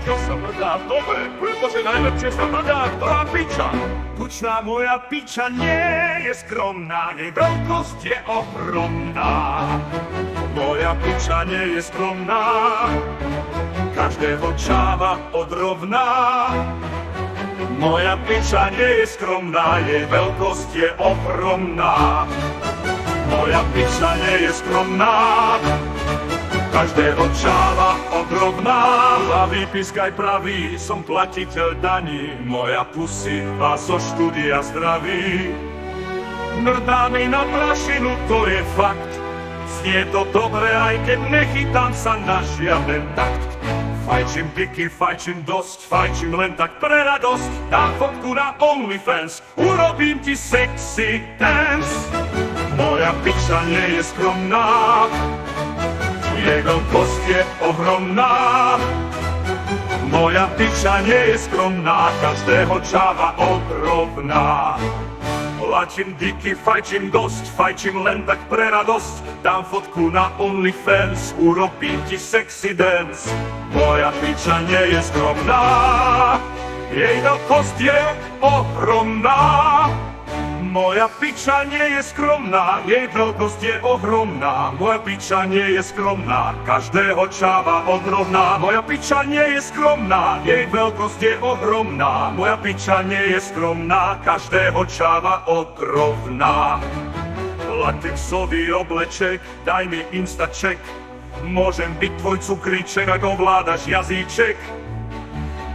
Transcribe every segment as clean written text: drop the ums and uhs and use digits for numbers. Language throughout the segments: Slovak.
čo sa mrdá, dobre, pretože najlepšie sa mrdá, ktorá piča. Tučná moja piča nie je skromná, jej veľkosť je ohromná. Moja piča nie je skromná, každého čáva odrovná. Moja piča nie je skromná, jej veľkosť je ohromná. Moja piča nie je skromná, každého čáva odrovná. Hlavý pískaj pravý, som platiteľ daní, moja pusy vás zo štúdia zdraví. Mrdá mi na prašinu, to je fakt, znie to dobre, aj keď nechytám sa na žiaden takt. Fajčím piky, fajčím dosť, fajčím len tak pre radosť. Dám fotku na OnlyFans, urobím ti sexy dance. Moja piča nie je skromná, jej veľkosť je ohromná. Moja piča nie je skromná, každého čáva odrovná. Lačím diky, fajčím dosť, fajčím len tak pre radosť. Dám fotku na OnlyFans, urobím ti sexy dance. Moja piča nie je skromná, jej veľkosť je ohromná. Moja piča nie je skromná, jej veľkosť je ohromná. Moja piča nie je skromná, každého čáva odrovná. Moja piča nie je skromná, jej veľkosť je ohromná. Moja piča nie je skromná, každého čáva odrovná. Latexový obleček, daj mi instaček. Môžem byť tvoj cukríček, ak ovládaš jazyček.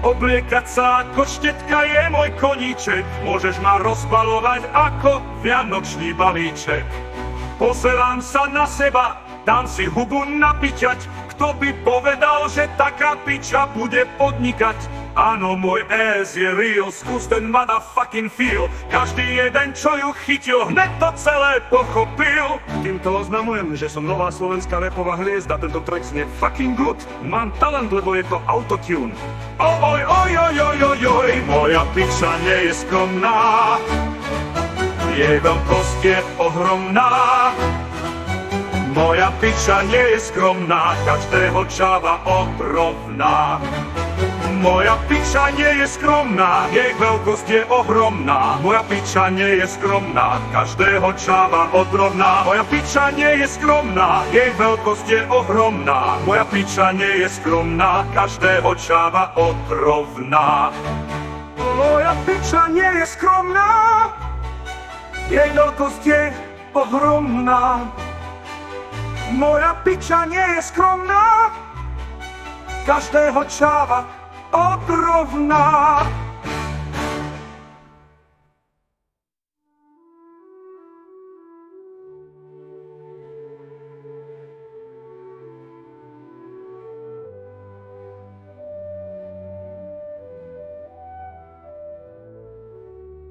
Obliekať sa ako štetka je môj koníček. Môžeš ma rozbalovať ako vianočný balíček. Pozerám sa na seba, dám si hubu napiťať. Kto by povedal, že taká piča bude podnikať? Áno, môj ass je real, skús ten motherfucking feel. Každý jeden, čo ju chytil, hned to celé pochopil. Týmto oznamujem, že som nová slovenská rapová hviezda. Tento track znie fucking good. Mám talent, lebo je to autotune. Oj, oj, oj, oj, oj, oj, moja piča nie je skromná, jej veľkosť je ohromná. Moja piča nie je skromná, každého čáva odrovná. Moja piča nie je skromná, jej veľkosť je ohromná. Moja piča nie je skromná, každého čáva odrovná. Moja piča nie je skromná, jej veľkosť je ohromná. Moja piča nie je skromná, každého čáva odrovná. Moja piča nie je skromná, jej veľkosť je ohromná. Moja piča nie je skromná, každého čáva odrovná.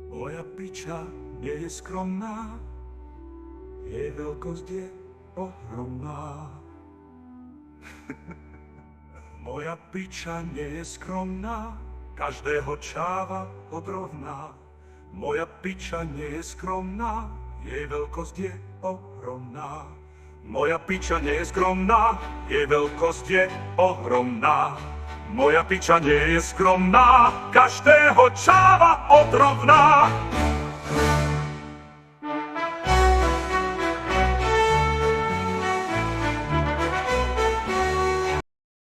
Moja piča nie je skromná, jej veľkosť je ohromná. Moja piča nie je skromná, každého čáva odrovná. Moja piča nie je skromná, jej veľkosť je ohromná. Moja piča nie je skromná, jej veľkosť je ohromná. Moja piča nie je skromná, každého čáva odrovná.